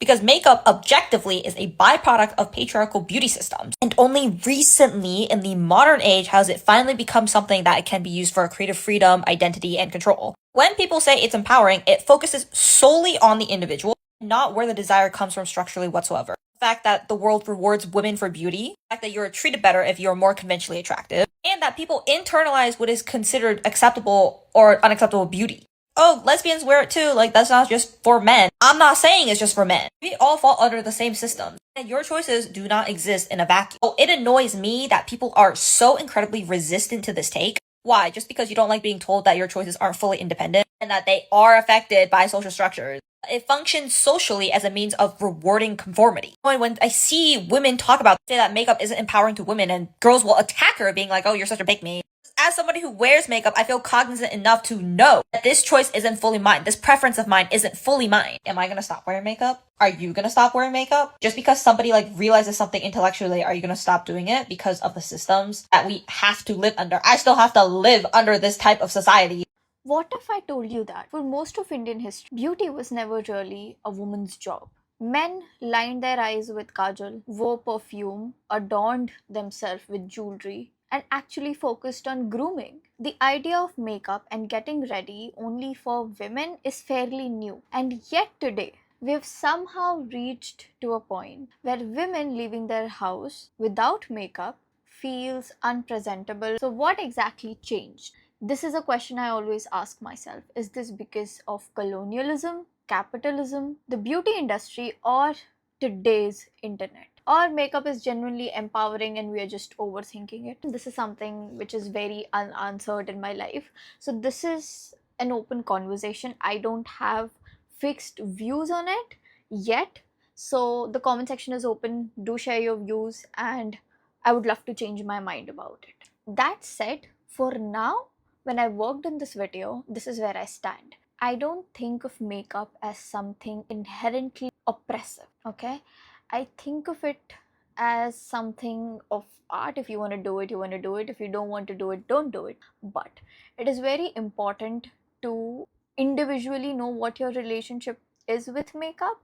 because makeup objectively is a byproduct of patriarchal beauty systems. And only recently, in the modern age, has it finally become something that can be used for creative freedom, identity, and control. When people say it's empowering, it focuses solely on the individual, not where the desire comes from structurally whatsoever. The fact that the world rewards women for beauty, the fact that you're treated better if you're more conventionally attractive, and that people internalize what is considered acceptable or unacceptable beauty. Oh, lesbians wear it too, like that's not just for men. I'm not saying it's just for men. We all fall under the same system. And your choices do not exist in a vacuum. Oh, it annoys me that people are so incredibly resistant to this take. Why? Just because you don't like being told that your choices aren't fully independent and that they are affected by social structures. It functions socially as a means of rewarding conformity. When I see women talk about, say that makeup isn't empowering to women and girls will attack her being like, oh, you're such a pick me. As somebody who wears makeup, I feel cognizant enough to know that this choice isn't fully mine. This preference of mine isn't fully mine. Am I gonna stop wearing makeup? Are you gonna stop wearing makeup? Just because somebody realizes something intellectually, are you gonna stop doing it because of the systems that we have to live under? I still have to live under this type of society. What if I told you that for most of Indian history, beauty was never really a woman's job? Men lined their eyes with kajal, wore perfume, adorned themselves with jewelry, and actually focused on grooming. The idea of makeup and getting ready only for women is fairly new, and yet today, we've somehow reached to a point where women leaving their house without makeup feels unpresentable. So, what exactly changed? This is a question I always ask myself. Is this because of colonialism, capitalism, the beauty industry, or today's internet? Or makeup is genuinely empowering and we are just overthinking it? This is something which is very unanswered in my life. So, this is an open conversation. I don't have fixed views on it yet. So, the comment section is open. Do share your views, and I would love to change my mind about it. That said, for now, when I worked on this video, this is where I stand. I don't think of makeup as something inherently oppressive, okay? I think of it as something of art. If you want to do it, you want to do it. If you don't want to do it, don't do it. But it is very important to individually know what your relationship is with makeup.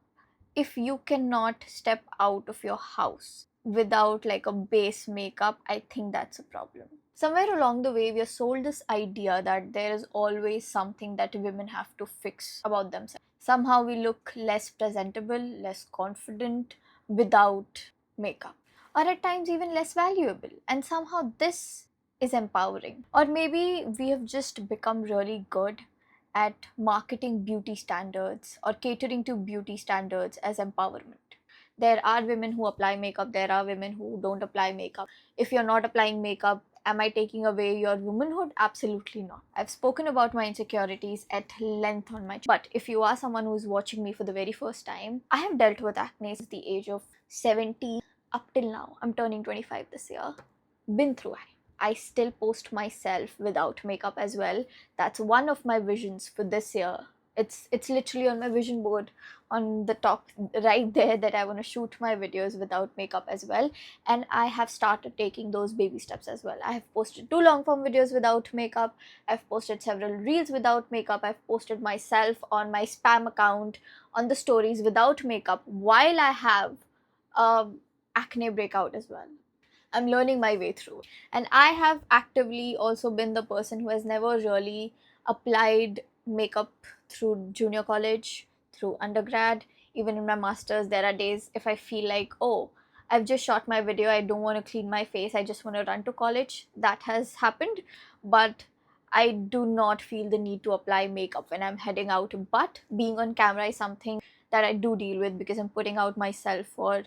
If you cannot step out of your house without a base makeup, I think that's a problem. Somewhere along the way, we are sold this idea that there is always something that women have to fix about themselves. Somehow we look less presentable, less confident without makeup, or at times even less valuable. And somehow this is empowering. Or maybe we have just become really good at marketing beauty standards or catering to beauty standards as empowerment. There are women who apply makeup, there are women who don't apply makeup. If you're not applying makeup, am I taking away your womanhood? Absolutely not. I've spoken about my insecurities at length on my channel. But if you are someone who's watching me for the very first time, I have dealt with acne since the age of 17 up till now. I'm turning 25 this year. Been through it. I still post myself without makeup as well. That's one of my visions for this year. It's literally on my vision board on the top right there that I want to shoot my videos without makeup as well. And I have started taking those baby steps as well. I have posted 2 long form videos without makeup. I've posted several reels without makeup. I've posted myself on my spam account on the stories without makeup while I have acne breakout as well. I'm learning my way through. And I have actively also been the person who has never really applied makeup through junior college, through undergrad. Even in my masters, there are days if I feel like, oh, I've just shot my video, I don't want to clean my face, I just want to run to college. That has happened. But I do not feel the need to apply makeup when I'm heading out. But being on camera is something that I do deal with because I'm putting out myself for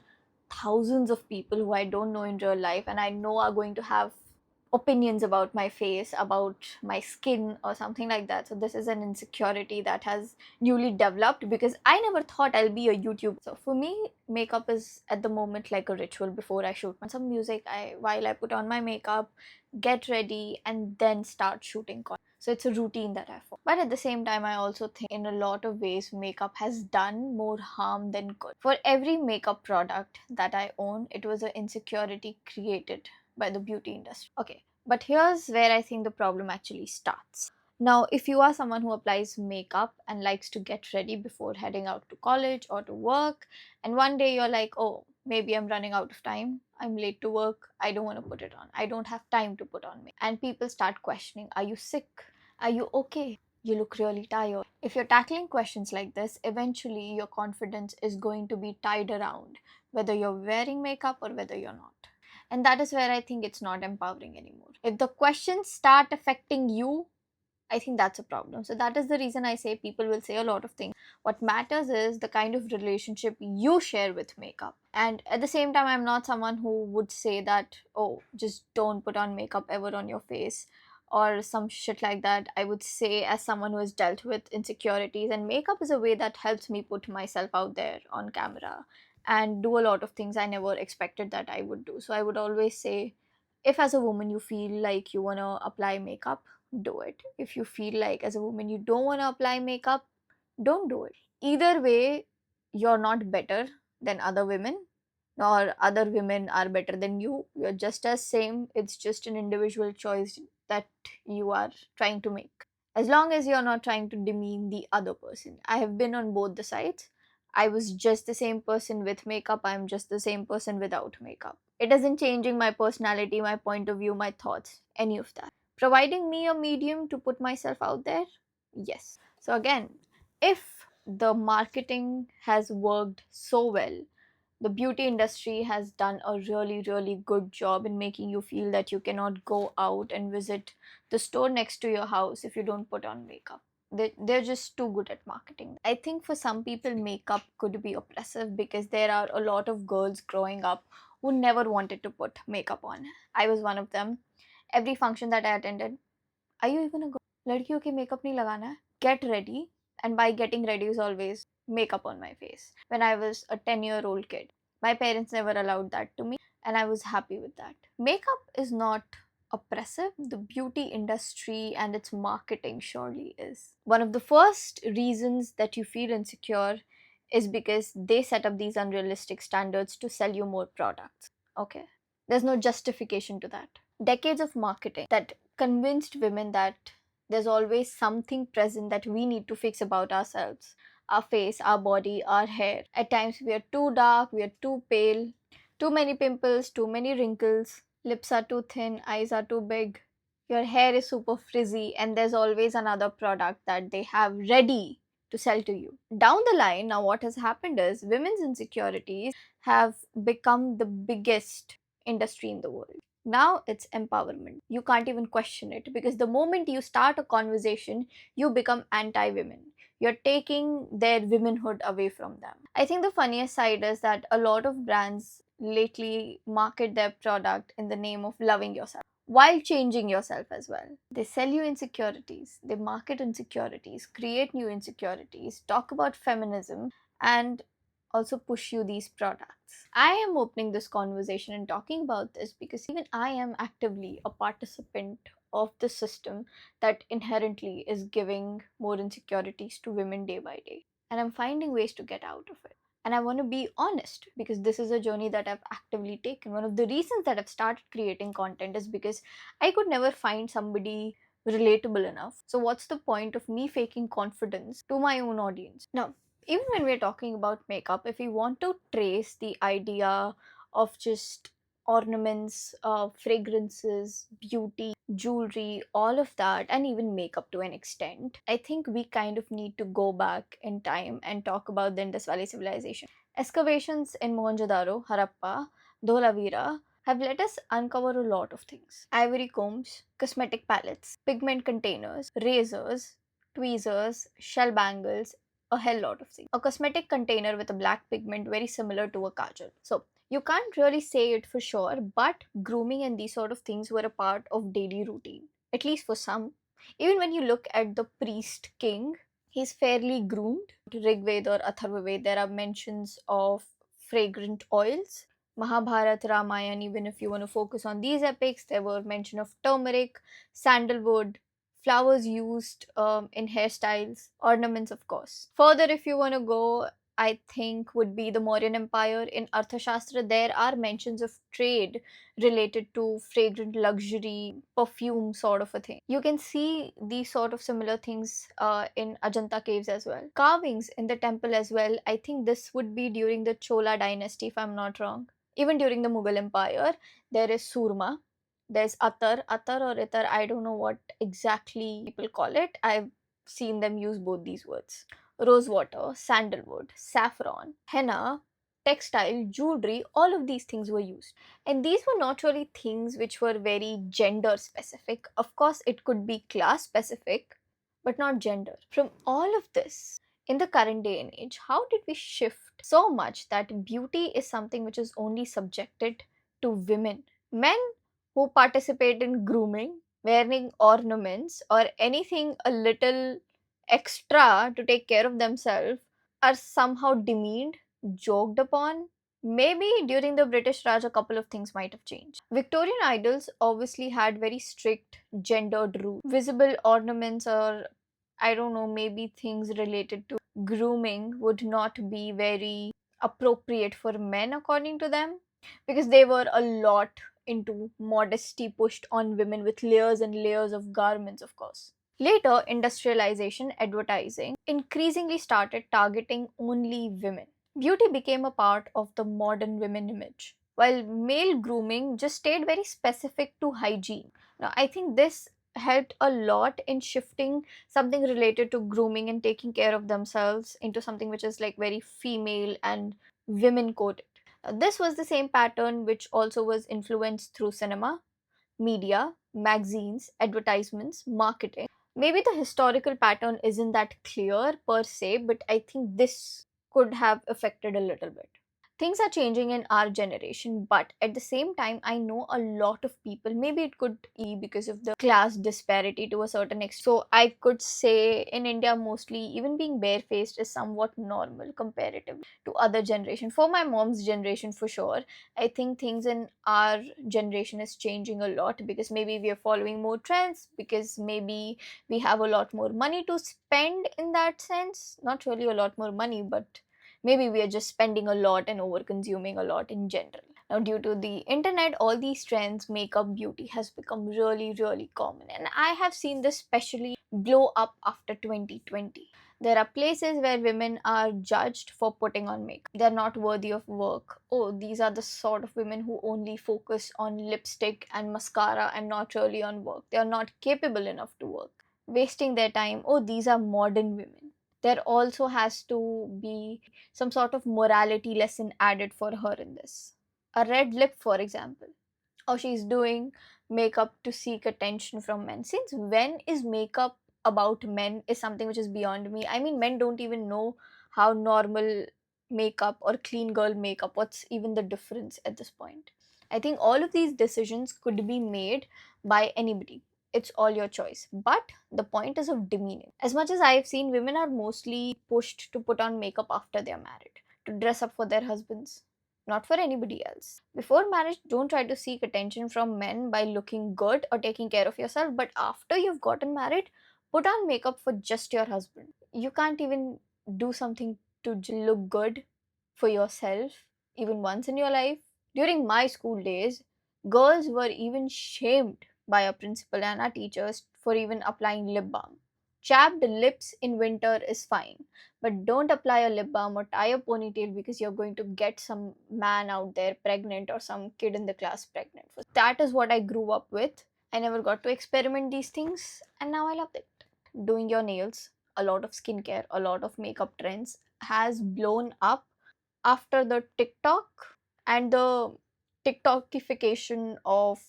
thousands of people who I don't know in real life and I know are going to have opinions about my face, about my skin, or something like that. So this is an insecurity that has newly developed because I never thought I'll be a YouTuber. So for me, makeup is at the moment like a ritual before I shoot some music. While I put on my makeup, get ready, and then start shooting content. So it's a routine that I follow. But at the same time, I also think in a lot of ways, makeup has done more harm than good. For every makeup product that I own, it was an insecurity created by the beauty industry. Okay, but here's where I think the problem actually starts. Now, if you are someone who applies makeup and likes to get ready before heading out to college or to work, and one day you're like, oh, maybe I'm running out of time, I'm late to work, I don't want to put it on, I don't have time to put on makeup, and people start questioning, are you sick? Are you okay? You look really tired. If you're tackling questions like this, eventually your confidence is going to be tied around whether you're wearing makeup or whether you're not. And that is where I think it's not empowering anymore. If the questions start affecting you, I think that's a problem. So that is the reason I say people will say a lot of things. What matters is the kind of relationship you share with makeup. And at the same time, I'm not someone who would say that, oh, just don't put on makeup ever on your face or some shit like that. I would say, as someone who has dealt with insecurities, and makeup is a way that helps me put myself out there on camera and do a lot of things I never expected that I would do. So I would always say, if as a woman you feel like you want to apply makeup, do it. If you feel like as a woman you don't want to apply makeup, don't do it. Either way, you're not better than other women, nor other women are better than you. You're just as same. It's just an individual choice that you are trying to make. As long as you're not trying to demean the other person. I have been on both the sides. I was just the same person with makeup, I'm just the same person without makeup. It isn't changing my personality, my point of view, my thoughts, any of that. Providing me a medium to put myself out there, yes. So again, if the marketing has worked so well, the beauty industry has done a really, really good job in making you feel that you cannot go out and visit the store next to your house if you don't put on makeup. They're just too good at marketing. I think for some people, makeup could be oppressive because there are a lot of girls growing up who never wanted to put makeup on. I was one of them. Every function that I attended, are you even a girl? लड़कियों के makeup नहीं लगाना है. Get ready. And by getting ready is always makeup on my face. When I was a 10-year-old kid, my parents never allowed that to me, and I was happy with that. Makeup is not oppressive. The beauty industry and its marketing surely is. One of the first reasons that you feel insecure is because they set up these unrealistic standards to sell you more products. Okay? There's no justification to that. Decades of marketing that convinced women that there's always something present that we need to fix about ourselves, our face, our body, our hair. At times we are too dark, we are too pale, too many pimples, too many wrinkles, lips are too thin, eyes are too big, your hair is super frizzy, and there's always another product that they have ready to sell to you. Down the line, now what has happened is women's insecurities have become the biggest industry in the world. Now it's empowerment. You can't even question it because the moment you start a conversation, you become anti women. You're taking their womanhood away from them. I think the funniest side is that a lot of brands lately market their product in the name of loving yourself while changing yourself as well. They sell you insecurities, they market insecurities, create new insecurities, talk about feminism, and also push you these products. I am opening this conversation and talking about this because even I am actively a participant of the system that inherently is giving more insecurities to women day by day. And I'm finding ways to get out of it. And I want to be honest because this is a journey that I've actively taken. One of the reasons that I've started creating content is because I could never find somebody relatable enough. So, what's the point of me faking confidence to my own audience? Now, even when we're talking about makeup, if we want to trace the idea of just ornaments, fragrances, beauty, jewelry, all of that, and even makeup to an extent, I think we kind of need to go back in time and talk about the Indus Valley Civilization. Excavations in Mohenjo-daro, Harappa, Dholavira have let us uncover a lot of things. Ivory combs, cosmetic palettes, pigment containers, razors, tweezers, shell bangles, a hell lot of things. A cosmetic container with a black pigment very similar to a kajal. So you can't really say it for sure, but grooming and these sort of things were a part of daily routine, at least for some. Even when you look at the priest king, he's fairly groomed. Rigved or Atharvaved, there are mentions of fragrant oils. Mahabharata, Ramayana, even if you want to focus on these epics, there were mention of turmeric, sandalwood, flowers used in hairstyles, ornaments, of course. Further, if you want to go, I think would be the Mauryan Empire. In Arthashastra, there are mentions of trade related to fragrant luxury, perfume sort of a thing. You can see these sort of similar things in Ajanta caves as well. Carvings in the temple as well. I think this would be during the Chola dynasty, if I'm not wrong. Even during the Mughal Empire, there is surma, there's attar or itar, I don't know what exactly people call it. I've seen them use both these words. Rosewater, sandalwood, saffron, henna, textile, jewelry, all of these things were used. And these were not really things which were very gender specific. Of course, it could be class specific, but not gender. From all of this, in the current day and age, how did we shift so much that beauty is something which is only subjected to women? Men who participate in grooming, wearing ornaments, or anything a little extra to take care of themselves are somehow demeaned, joked upon. Maybe during the British Raj, a couple of things might have changed. Victorian idols obviously had very strict gendered rules. Visible ornaments, or I don't know, maybe things related to grooming would not be very appropriate for men, according to them, because they were a lot into modesty pushed on women with layers and layers of garments, of course. Later, industrialization, advertising increasingly started targeting only women. Beauty became a part of the modern women image, while male grooming just stayed very specific to hygiene. Now, I think this helped a lot in shifting something related to grooming and taking care of themselves into something which is like very female and women coded. This was the same pattern which also was influenced through cinema, media, magazines, advertisements, marketing. Maybe the historical pattern isn't that clear per se, but I think this could have affected a little bit. Things are changing in our generation, but at the same time, I know a lot of people. Maybe it could be because of the class disparity to a certain extent. So I could say in India, mostly even being barefaced is somewhat normal comparatively to other generation. For my mom's generation, for sure, I think things in our generation is changing a lot because maybe we are following more trends, because maybe we have a lot more money to spend in that sense. Not really a lot more money, but maybe we are just spending a lot and over consuming a lot in general. Now, due to the internet, all these trends, makeup, beauty has become really, really common. And I have seen this especially blow up after 2020. There are places where women are judged for putting on makeup. They're not worthy of work. Oh, these are the sort of women who only focus on lipstick and mascara and not really on work. They are not capable enough to work. Wasting their time. Oh, these are modern women. There also has to be some sort of morality lesson added for her in this. A red lip, for example. Or she's doing makeup to seek attention from men. Since when is makeup about men is something which is beyond me. I mean, men don't even know how normal makeup or clean girl makeup, what's even the difference at this point. I think all of these decisions could be made by anybody. It's all your choice. But the point is of demeaning. As much as I've seen, women are mostly pushed to put on makeup after they're married, to dress up for their husbands, not for anybody else. Before marriage, don't try to seek attention from men by looking good or taking care of yourself, but after you've gotten married, put on makeup for just your husband. You can't even do something to look good for yourself even once in your life. During my school days, girls were even shamed by our principal and our teachers for even applying lip balm. Chapped lips in winter is fine, but don't apply a lip balm or tie a ponytail because you're going to get some man out there pregnant or some kid in the class pregnant. That is what I grew up with. I never got to experiment these things, and now I love it. Doing your nails, a lot of skincare, a lot of makeup trends has blown up after the TikTok and the TikTokification of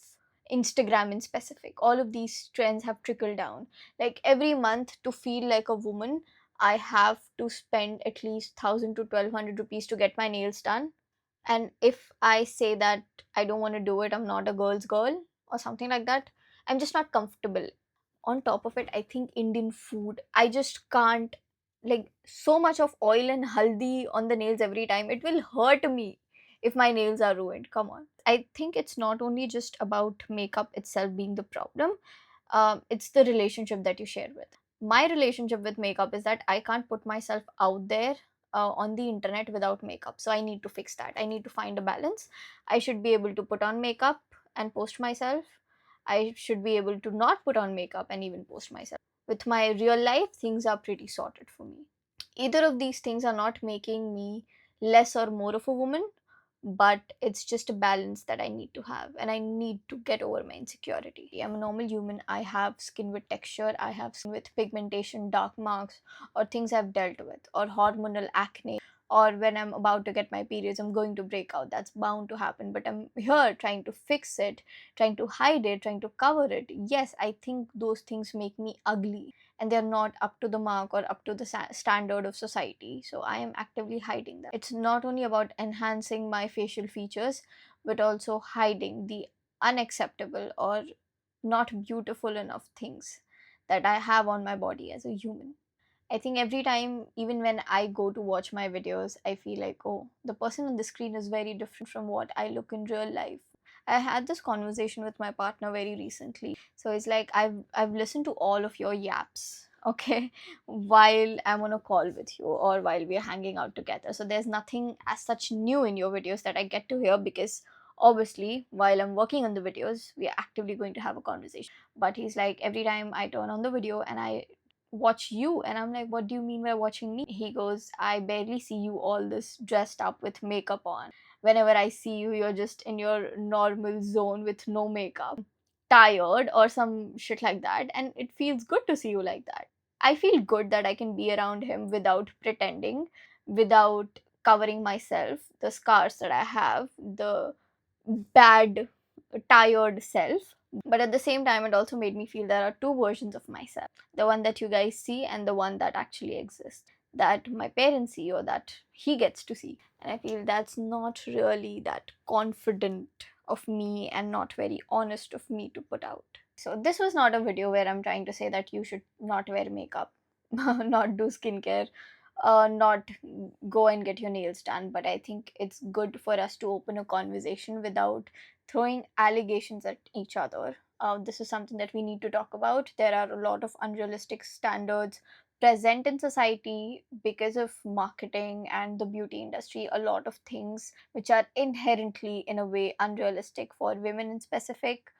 Instagram in specific. All of these trends have trickled down. Like every month, to feel like a woman, I have to spend at least 1,000 to 1,200 rupees to get my nails done. And if I say that I don't want to do it, I'm not a girl's girl or something like that, I'm just not comfortable. On top of it, I think Indian food, I just can't, like, so much of oil and haldi on the nails every time, it will hurt me if my nails are ruined. Come on. I think it's not only just about makeup itself being the problem, it's the relationship that you share with. My relationship with makeup is that I can't put myself out there on the internet without makeup. So I need to fix that. I need to find a balance. I should be able to put on makeup and post myself. I should be able to not put on makeup and even post myself. With my real life, things are pretty sorted for me. Either of these things are not making me less or more of a woman, but it's just a balance that I need to have, and I need to get over my insecurity. I'm a normal human. I have skin with texture, I have skin with pigmentation, dark marks, or things I've dealt with, or hormonal acne, or when I'm about to get my periods, I'm going to break out. That's bound to happen, but I'm here trying to fix it, trying to hide it, trying to cover it. Yes, I think those things make me ugly, and they're not up to the mark or up to the standard of society. So I am actively hiding them. It's not only about enhancing my facial features, but also hiding the unacceptable or not beautiful enough things that I have on my body as a human. I think every time, even when I go to watch my videos, I feel like, oh, the person on the screen is very different from what I look in real life. I had this conversation with my partner very recently. So it's like I've listened to all of your yaps, okay, while I'm on a call with you or while we're hanging out together. So there's nothing as such new in your videos that I get to hear, because obviously while I'm working on the videos, we are actively going to have a conversation. But he's like, every time I turn on the video and I watch you, and I'm like, what do you mean by watching me? He goes, I barely see you all this dressed up with makeup on. Whenever I see you, you're just in your normal zone with no makeup, tired or some shit like that, and it feels good to see you like that. I feel good that I can be around him without pretending, without covering myself, the scars that I have, the bad tired self. But at the same time, it also made me feel there are two versions of myself: the one that you guys see and the one that actually exists, that my parents see or that he gets to see. And I feel that's not really that confident of me and not very honest of me to put out. So this was not a video where I'm trying to say that you should not wear makeup, not do skincare, not go and get your nails done. But I think it's good for us to open a conversation without throwing allegations at each other. This is something that we need to talk about. There are a lot of unrealistic standards present in society because of marketing and the beauty industry. A lot of things which are inherently, in a way, unrealistic for women in specific,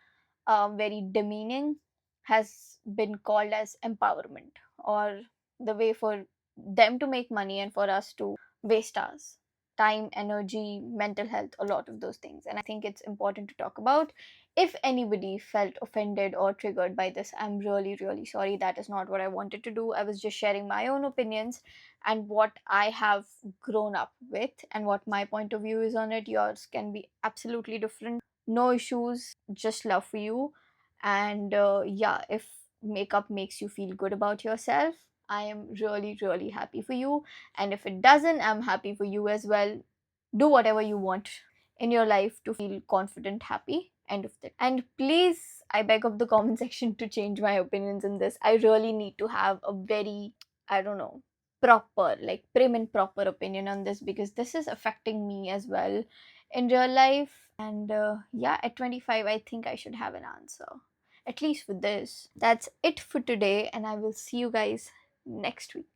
very demeaning, has been called as empowerment, or the way for them to make money and for us to waste ours time, energy, mental health, a lot of those things. And I think it's important to talk about. If anybody felt offended or triggered by this, I'm really, really sorry. That is not what I wanted to do. I was just sharing my own opinions and what I have grown up with and what my point of view is on it. Yours can be absolutely different. No issues, just love for you. And yeah, if makeup makes you feel good about yourself, I am really, really happy for you. And if it doesn't, I'm happy for you as well. Do whatever you want in your life to feel confident, happy. End of it. And please, I beg of the comment section to change my opinions in this. I really need to have a very, I don't know, proper, like prim and proper opinion on this, because this is affecting me as well in real life. And yeah, at 25, I think I should have an answer, at least for this. That's it for today, and I will see you guys next week.